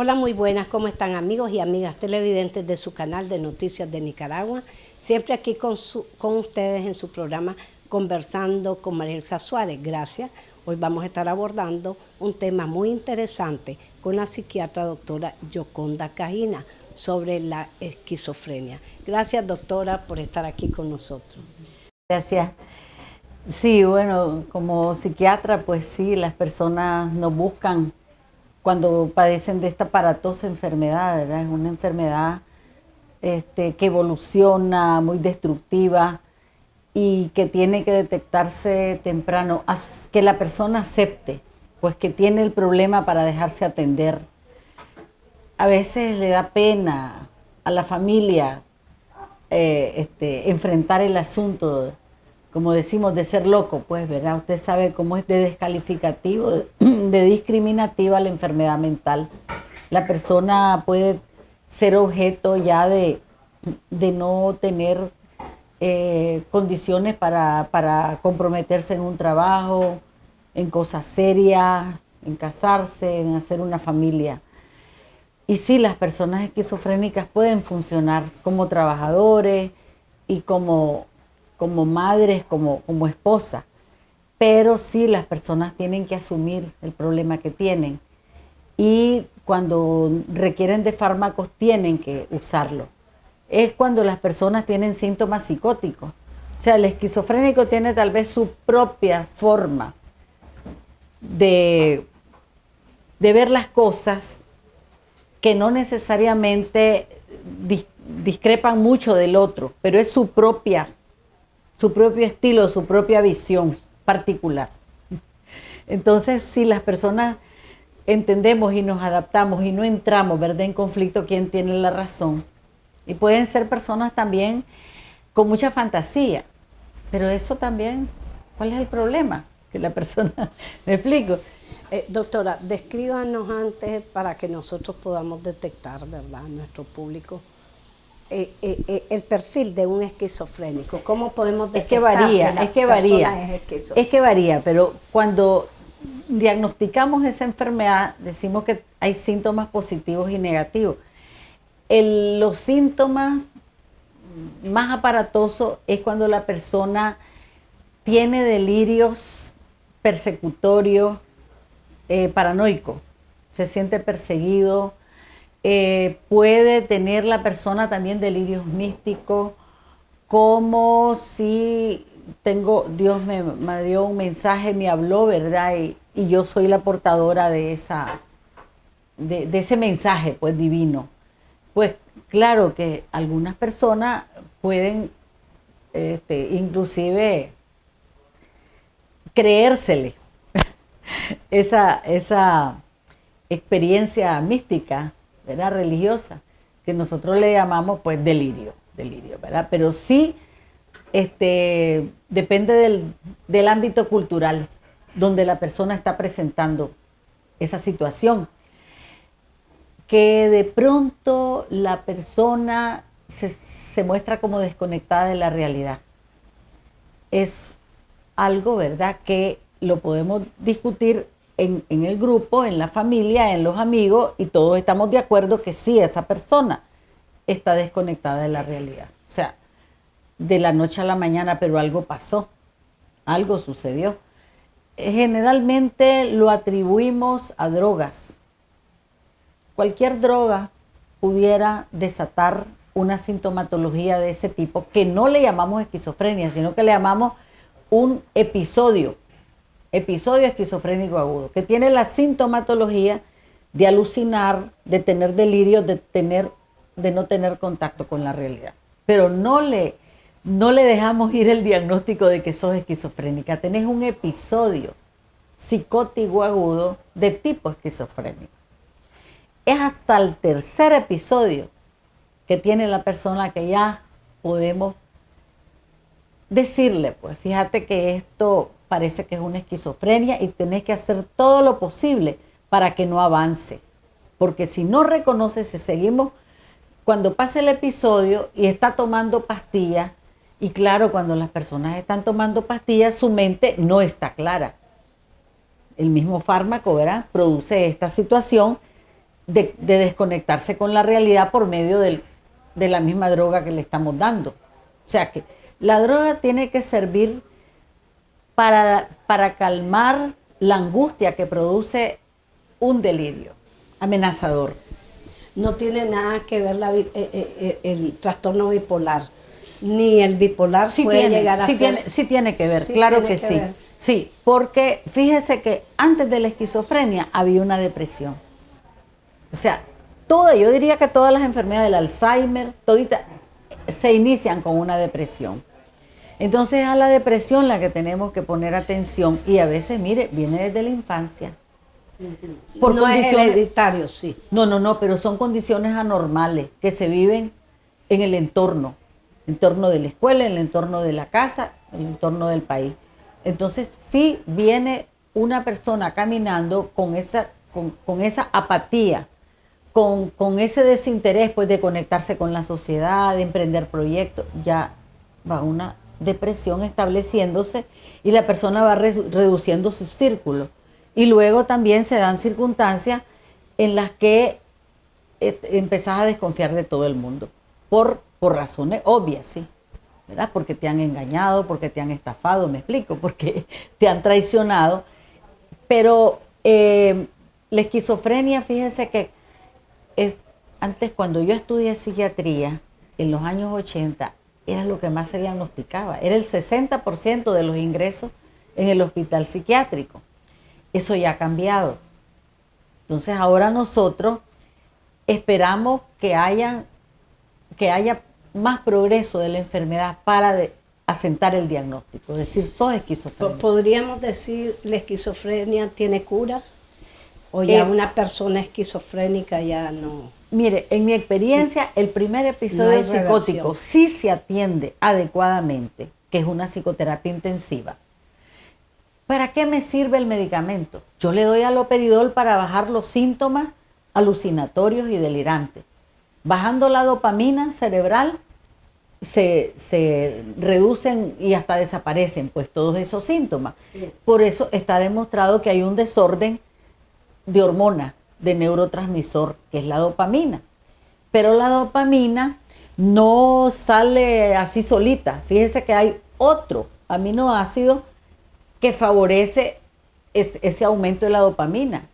Hola, muy buenas, ¿cómo están amigos y amigas televidentes de su canal de Noticias de Nicaragua? Siempre aquí con ustedes en su programa Conversando con María Elsa Suárez. Gracias. Hoy vamos a estar abordando un tema muy interesante con la psiquiatra doctora Yoconda Cajina sobre la esquizofrenia. Gracias, doctora, por estar aquí con nosotros. Gracias. Sí, bueno, como psiquiatra, pues sí, las personas nos buscan cuando padecen de esta aparatosa enfermedad, ¿verdad? Es una enfermedad que evoluciona, muy destructiva y que tiene que detectarse temprano, que la persona acepte, pues que tiene el problema para dejarse atender. A veces le da pena a la familia enfrentar el asunto, como decimos, de ser loco, pues, ¿verdad? Usted sabe cómo es de descalificativo, de discriminativa la enfermedad mental. La persona puede ser objeto ya de no tener condiciones para comprometerse en un trabajo, en cosas serias, en casarse, en hacer una familia. Y sí, las personas esquizofrénicas pueden funcionar como trabajadores y como madres, como esposas, pero sí las personas tienen que asumir el problema que tienen y cuando requieren de fármacos tienen que usarlo. Es cuando las personas tienen síntomas psicóticos. O sea, el esquizofrénico tiene tal vez su propia forma de ver las cosas que no necesariamente discrepan mucho del otro, pero es su propio estilo, su propia visión particular. Entonces, si las personas entendemos y nos adaptamos y no entramos, ¿verdad?, en conflicto, ¿quién tiene la razón? Y pueden ser personas también con mucha fantasía, pero eso también, ¿cuál es el problema? Que la persona, ¿me explico? Doctora, descríbanos antes para que nosotros podamos detectar, ¿verdad?, nuestro público, el perfil de un esquizofrénico. ¿Cómo podemos detectar que la persona es esquizofrénica? Es que varía, pero cuando diagnosticamos esa enfermedad decimos que hay síntomas positivos y negativos. Los síntomas más aparatosos es cuando la persona tiene delirios persecutorios, paranoico, se siente perseguido, puede tener la persona también delirios místicos, como si Dios me dio un mensaje, me habló, ¿verdad? Y yo soy la portadora de ese mensaje, pues, divino. Pues claro que algunas personas pueden inclusive creérsele esa experiencia mística, ¿verdad?, religiosa, que nosotros le llamamos pues delirio, ¿verdad? Pero sí depende del ámbito cultural donde la persona está presentando esa situación. Que de pronto la persona se muestra como desconectada de la realidad. Es algo, ¿verdad?, que lo podemos discutir en el grupo, en la familia, en los amigos, y todos estamos de acuerdo que sí, esa persona está desconectada de la realidad. O sea, de la noche a la mañana, pero algo pasó, algo sucedió. Generalmente lo atribuimos a drogas. Cualquier droga pudiera desatar una sintomatología de ese tipo, que no le llamamos esquizofrenia, sino que le llamamos un episodio esquizofrénico agudo, que tiene la sintomatología de alucinar, de tener delirio, de no tener contacto con la realidad. Pero no le dejamos ir el diagnóstico de que sos esquizofrénica. Tenés un episodio psicótico agudo de tipo esquizofrénico. Es hasta el tercer episodio que tiene la persona que ya podemos decirle, pues fíjate que esto parece que es una esquizofrenia y tenés que hacer todo lo posible para que no avance. Porque si no reconoces, si seguimos, cuando pasa el episodio y está tomando pastillas, y claro, cuando las personas están tomando pastillas, su mente no está clara. El mismo fármaco, ¿verdad?, produce esta situación de desconectarse con la realidad por medio de la misma droga que le estamos dando. O sea que la droga tiene que servir para calmar la angustia que produce un delirio amenazador. No tiene nada que ver el trastorno bipolar, ni el bipolar puede llegar a ser... Sí tiene que ver, Sí claro tiene que que sí. ver. Sí, porque fíjese que antes de la esquizofrenia había una depresión. O sea, yo diría que todas las enfermedades del Alzheimer, todita, se inician con una depresión. Entonces a la depresión la que tenemos que poner atención, y a veces, mire, viene desde la infancia. Por no es condiciones, hereditario, sí. no, pero son condiciones anormales que se viven en el entorno de la escuela, en el entorno de la casa, en el entorno del país. Entonces sí viene una persona caminando con esa apatía, con ese desinterés pues, de conectarse con la sociedad, de emprender proyectos, ya va una depresión estableciéndose y la persona va reduciendo su círculo. Y luego también se dan circunstancias en las que empezás a desconfiar de todo el mundo, por razones obvias, ¿sí? ¿Verdad? Porque te han engañado, porque te han estafado, me explico, porque te han traicionado. Pero la esquizofrenia, fíjense que antes cuando yo estudié psiquiatría, en los años 80, era lo que más se diagnosticaba. Era el 60% de los ingresos en el hospital psiquiátrico. Eso ya ha cambiado. Entonces ahora nosotros esperamos que haya más progreso de la enfermedad para asentar el diagnóstico, es decir, sos esquizofrénico. ¿Podríamos decir la esquizofrenia tiene cura? ¿O ya una persona esquizofrénica ya no? Mire, en mi experiencia, el primer episodio psicótico sí se atiende adecuadamente, que es una psicoterapia intensiva. ¿Para qué me sirve el medicamento? Yo le doy haloperidol para bajar los síntomas alucinatorios y delirantes. Bajando la dopamina cerebral, se reducen y hasta desaparecen pues todos esos síntomas. Sí. Por eso está demostrado que hay un desorden de hormona, de neurotransmisor, que es la dopamina. Pero la dopamina no sale así solita. Fíjese que hay otro aminoácido que favorece ese aumento de la dopamina,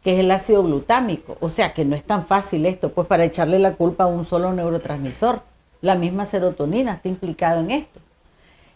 que es el ácido glutámico. O sea que no es tan fácil esto, pues para echarle la culpa a un solo neurotransmisor. La misma serotonina está implicada en esto.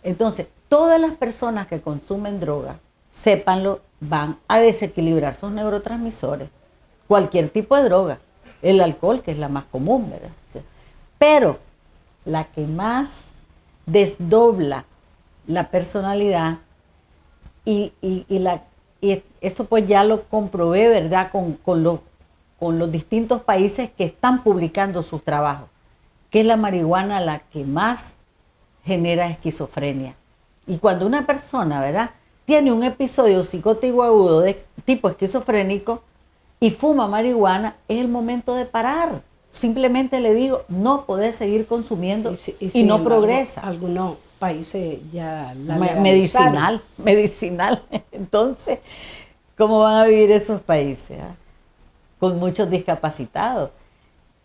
Entonces, todas las personas que consumen droga, sépanlo, van a desequilibrar sus neurotransmisores. Cualquier tipo de droga. El alcohol, que es la más común, ¿verdad? Pero la que más desdobla la personalidad y esto pues ya lo comprobé, ¿verdad? Con los distintos países que están publicando sus trabajos, que es la marihuana la que más genera esquizofrenia. Y cuando una persona, ¿verdad?, tiene un episodio psicótico agudo de tipo esquizofrénico y fuma marihuana, es el momento de parar. Simplemente le digo, no podés seguir consumiendo y no progresa. Algunos países ya la medicinal. Entonces, ¿cómo van a vivir esos países? Con muchos discapacitados.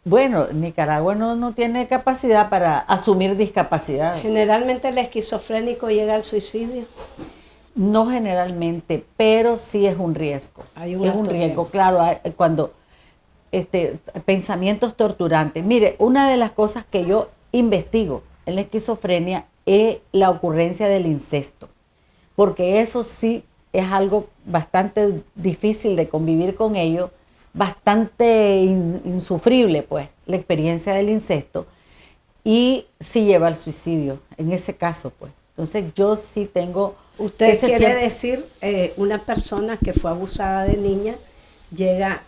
Bueno, Nicaragua no tiene capacidad para asumir discapacidad. Generalmente el esquizofrénico llega al suicidio. No generalmente, pero sí es un riesgo. Hay un riesgo, claro, cuando pensamientos torturantes. Mire, una de las cosas que yo investigo en la esquizofrenia es la ocurrencia del incesto, porque eso sí es algo bastante difícil de convivir con ello, bastante insufrible, pues, la experiencia del incesto, y sí lleva al suicidio, en ese caso, pues. Entonces yo sí tengo... ¿Usted quiere decir una persona que fue abusada de niña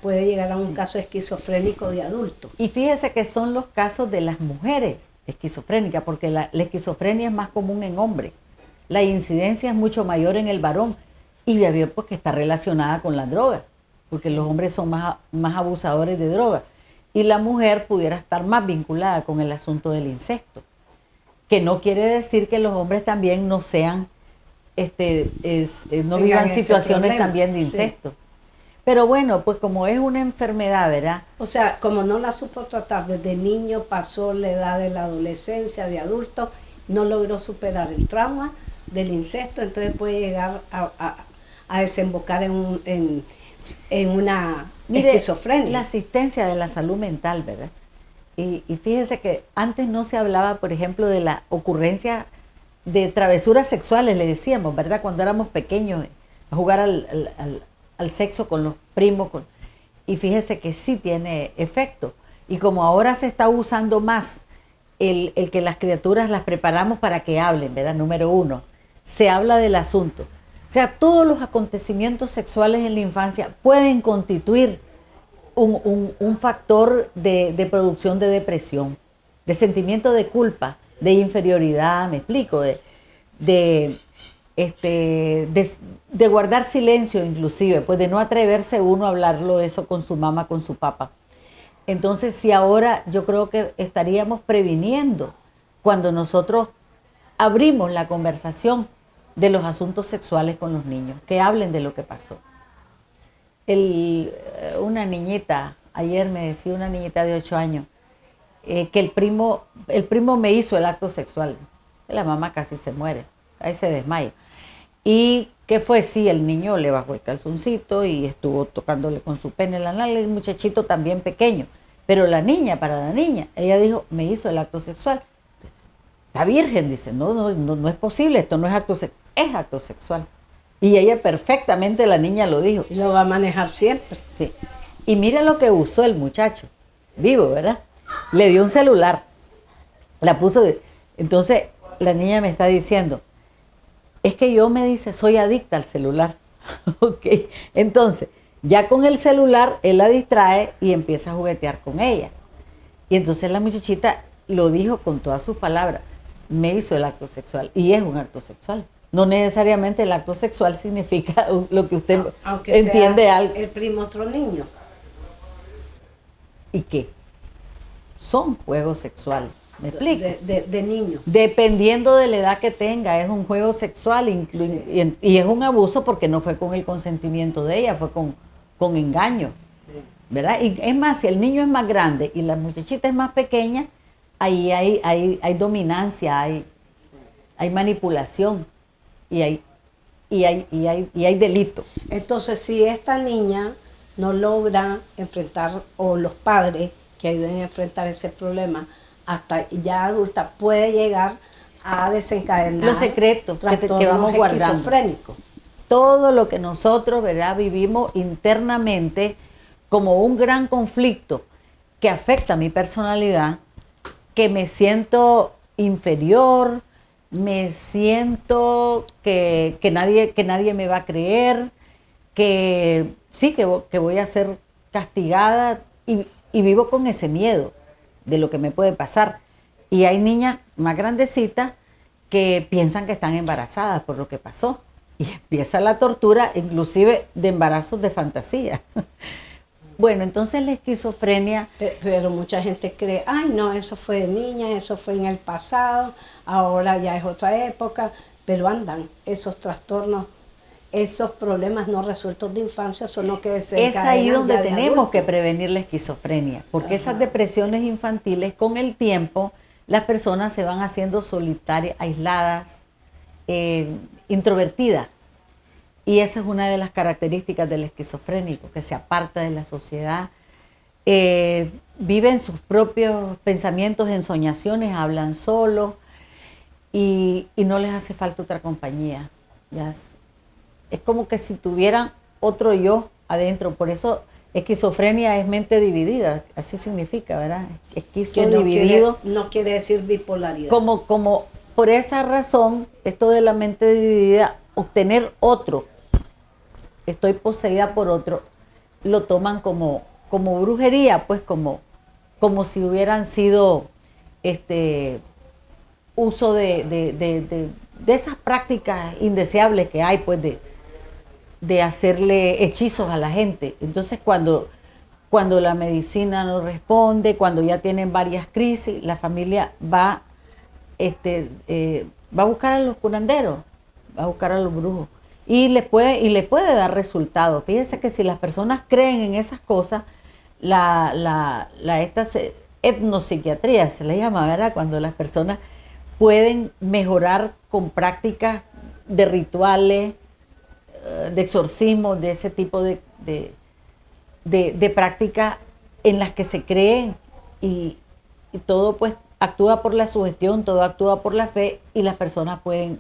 puede llegar a un caso esquizofrénico de adulto? Y fíjese que son los casos de las mujeres esquizofrénicas, porque la esquizofrenia es más común en hombres. La incidencia es mucho mayor en el varón y ya vio pues que está relacionada con la droga, porque los hombres son más abusadores de droga y la mujer pudiera estar más vinculada con el asunto del incesto, que no quiere decir que los hombres también no sean no vivan situaciones también de incesto. Sí. Pero bueno, pues como es una enfermedad, ¿verdad? O sea, como no la supo tratar desde niño, pasó la edad de la adolescencia, de adulto, no logró superar el trauma del incesto, entonces puede llegar a desembocar en una Mire, esquizofrenia. la asistencia de la salud mental, ¿verdad? Y fíjese que antes no se hablaba, por ejemplo, de la ocurrencia de travesuras sexuales, le decíamos, ¿verdad? Cuando éramos pequeños, a jugar al sexo con los primos. Y fíjese que sí tiene efecto. Y como ahora se está usando más el que las criaturas las preparamos para que hablen, ¿verdad? Número uno, se habla del asunto. O sea, todos los acontecimientos sexuales en la infancia pueden constituir un factor de producción de depresión, de sentimiento de culpa, de inferioridad, me explico, de guardar silencio inclusive, pues de no atreverse uno a hablarlo eso con su mamá, con su papá. Entonces, si ahora yo creo que estaríamos previniendo cuando nosotros abrimos la conversación de los asuntos sexuales con los niños, que hablen de lo que pasó. Una niñita, ayer me decía una niñita de 8 años, que el primo me hizo el acto sexual. La mamá casi se muere, ahí se desmaya. Y que fue, sí, el niño le bajó el calzoncito y estuvo tocándole con su pene en la nalga, el muchachito también pequeño. Pero para la niña, ella dijo, me hizo el acto sexual. La virgen dice, no es posible, esto no es acto sexual, es acto sexual. Y ella perfectamente, la niña lo dijo. Y lo va a manejar siempre. Sí. Y mira lo que usó el muchacho, vivo, ¿verdad? Le dio un celular, la puso, entonces la niña me está diciendo, es que yo, me dice, soy adicta al celular. Ok, entonces, ya con el celular, él la distrae y empieza a juguetear con ella. Y entonces la muchachita lo dijo con todas sus palabras, me hizo el acto sexual, y es un acto sexual. No necesariamente el acto sexual significa lo que usted aunque entiende sea algo. el primo otro niño. ¿Y qué? Son juegos sexuales. ¿Me explico? De niños. Dependiendo de la edad que tenga, es un juego sexual y es un abuso porque no fue con el consentimiento de ella, fue con engaño. ¿Verdad? Y es más, si el niño es más grande y la muchachita es más pequeña, ahí hay dominancia, hay manipulación y hay delito. Entonces, si esta niña no logra enfrentar, o los padres que ayuden a enfrentar ese problema, hasta ya adulta, puede llegar a desencadenar los secretos que vamos guardando. Esquizofrénicos. Todo lo que nosotros, ¿verdad?, vivimos internamente como un gran conflicto que afecta a mi personalidad, que me siento inferior, me siento que nadie me va a creer, que sí, que voy a ser castigada y vivo con ese miedo de lo que me puede pasar. Y hay niñas más grandecitas que piensan que están embarazadas por lo que pasó. Y empieza la tortura, inclusive de embarazos de fantasía. Bueno, entonces la esquizofrenia... Pero mucha gente cree, ay no, eso fue de niña, eso fue en el pasado, ahora ya es otra época, pero andan esos trastornos, esos problemas no resueltos de infancia son los que desencadenan. Es ahí donde ya de tenemos adulto que prevenir la esquizofrenia, porque esas depresiones infantiles, con el tiempo, las personas se van haciendo solitarias, aisladas, introvertidas. Y esa es una de las características del esquizofrénico, que se aparta de la sociedad, vive en sus propios pensamientos, ensoñaciones, hablan solos y no les hace falta otra compañía. Es como que si tuvieran otro yo adentro. Por eso esquizofrenia es mente dividida, así significa, ¿verdad? Esquizo dividido. No quiere decir bipolaridad. Como por esa razón, esto de la mente dividida, obtener otro, estoy poseída por otro, lo toman como brujería, pues como si hubieran sido uso de esas prácticas indeseables que hay, pues de hacerle hechizos a la gente. Entonces cuando la medicina no responde, cuando ya tienen varias crisis, la familia va a buscar a los curanderos, va a buscar a los brujos. y le puede dar resultados. Fíjense que si las personas creen en esas cosas, etnopsiquiatría se le llama, ¿verdad? Cuando las personas pueden mejorar con prácticas de rituales, de exorcismo, de ese tipo de prácticas en las que se creen y todo pues actúa por la sugestión, todo actúa por la fe y las personas pueden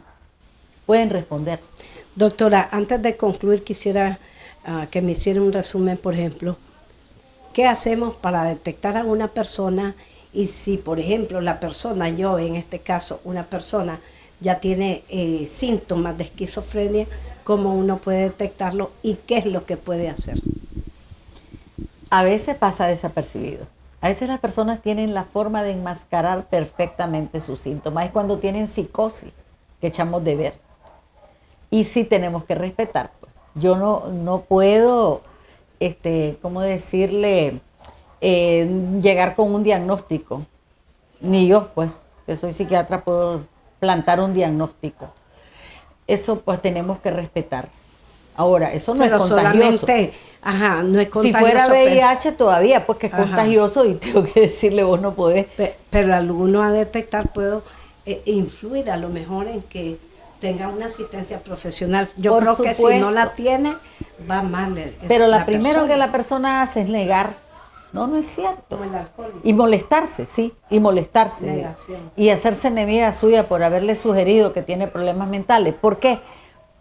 responder. Doctora, antes de concluir quisiera que me hiciera un resumen, por ejemplo, ¿qué hacemos para detectar a una persona? Y si, por ejemplo, la persona, yo en este caso, una persona ya tiene síntomas de esquizofrenia, ¿cómo uno puede detectarlo y qué es lo que puede hacer? A veces pasa desapercibido. A veces las personas tienen la forma de enmascarar perfectamente sus síntomas. Es cuando tienen psicosis que echamos de ver. Y sí tenemos que respetar. Pues. Yo no puedo, ¿cómo decirle? Llegar con un diagnóstico. Ni yo, pues, que soy psiquiatra, puedo plantar un diagnóstico. Eso pues tenemos que respetar. Ahora, eso no pero es contagioso. No es contagioso. Si fuera VIH todavía, pues que es contagioso y tengo que decirle vos no podés. Pero alguno a detectar puedo influir a lo mejor en que tenga una asistencia profesional. Yo Por creo supuesto. que si no la tiene, va mal. Pero la primero que la persona hace es negar. No es cierto. Como el alcohólico. Y molestarse, sí, y molestarse. Negación. Y hacerse enemiga suya por haberle sugerido que tiene problemas mentales. ¿Por qué?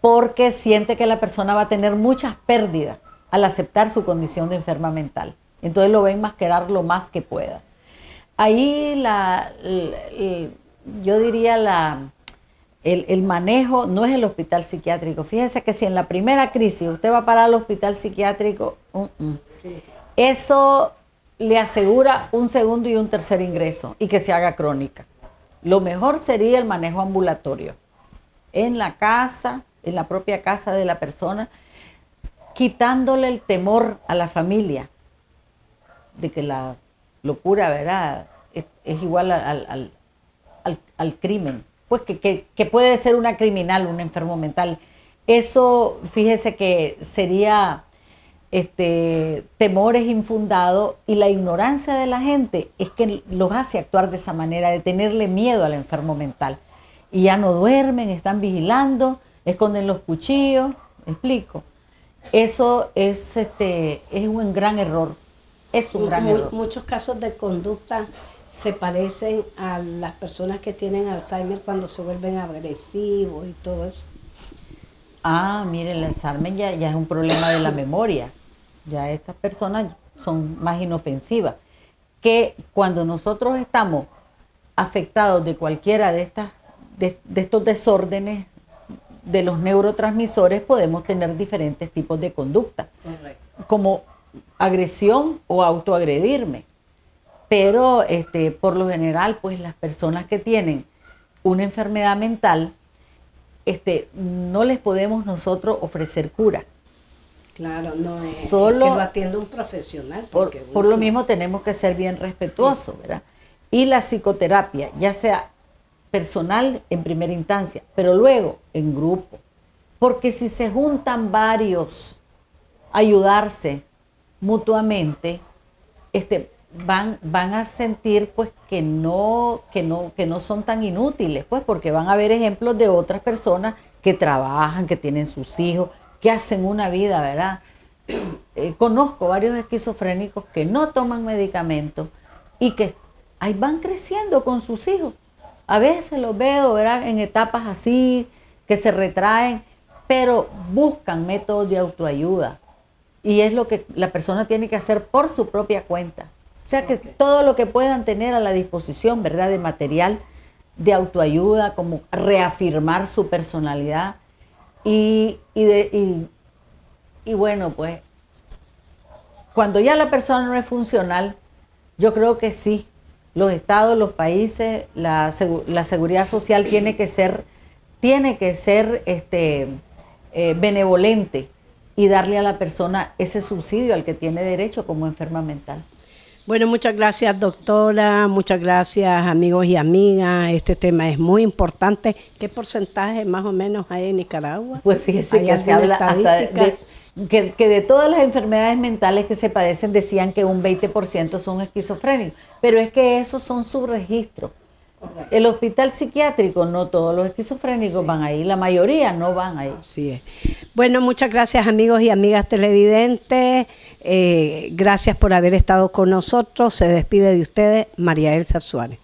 Porque siente que la persona va a tener muchas pérdidas al aceptar su condición de enferma mental. Entonces lo va a enmascarar lo más que pueda. Ahí yo diría el manejo no es el hospital psiquiátrico. Fíjese que si en la primera crisis usted va a parar al hospital psiquiátrico, Sí. eso le asegura un segundo y un tercer ingreso y que se haga crónica. Lo mejor sería el manejo ambulatorio. En la casa, en la propia casa de la persona, quitándole el temor a la familia de que la locura, ¿verdad?, es igual al crimen. Pues que puede ser una criminal, un enfermo mental. Eso, fíjese que sería temores infundados y la ignorancia de la gente es que los hace actuar de esa manera, de tenerle miedo al enfermo mental. Y ya no duermen, están vigilando, esconden los cuchillos, ¿me explico? Eso es un gran error. Es un gran error. Muchos casos de conducta se parecen a las personas que tienen Alzheimer cuando se vuelven agresivos y todo eso. Mire, el Alzheimer ya es un problema de la memoria. Ya estas personas son más inofensivas. Que cuando nosotros estamos afectados de cualquiera de estos desórdenes de los neurotransmisores, podemos tener diferentes tipos de conducta. Correcto. Como agresión o autoagredirme. Pero por lo general, pues las personas que tienen una enfermedad mental, no les podemos nosotros ofrecer cura. Claro, no Solo que lo atienda un profesional. Por lo mismo tenemos que ser bien respetuosos, sí, ¿verdad? Y la psicoterapia, ya sea personal en primera instancia, pero luego en grupo. Porque si se juntan varios a ayudarse mutuamente, van a sentir pues que no son tan inútiles, pues porque van a ver ejemplos de otras personas que trabajan, que tienen sus hijos, que hacen una vida, ¿verdad? Conozco varios esquizofrénicos que no toman medicamentos y que ahí van creciendo con sus hijos. A veces los veo, ¿verdad?, en etapas así, que se retraen, pero buscan métodos de autoayuda. Y es lo que la persona tiene que hacer por su propia cuenta. O sea, que todo lo que puedan tener a la disposición, ¿verdad?, de material de autoayuda, como reafirmar su personalidad. Y bueno, pues, cuando ya la persona no es funcional, yo creo que sí, los estados, los países, la seguridad social tiene que ser benevolente y darle a la persona ese subsidio al que tiene derecho como enferma mental. Bueno, muchas gracias, doctora, muchas gracias, amigos y amigas. Este tema es muy importante. ¿Qué porcentaje más o menos hay en Nicaragua? Pues fíjese ¿Hay que se alguna habla hasta estadística? que de todas las enfermedades mentales que se padecen decían que un 20% son esquizofrénicos, pero es que esos son subregistros. El hospital psiquiátrico, no todos los esquizofrénicos van ahí, la mayoría no van ahí. Así es. Bueno, muchas gracias, amigos y amigas televidentes. Gracias por haber estado con nosotros. Se despide de ustedes María Elsa Suárez.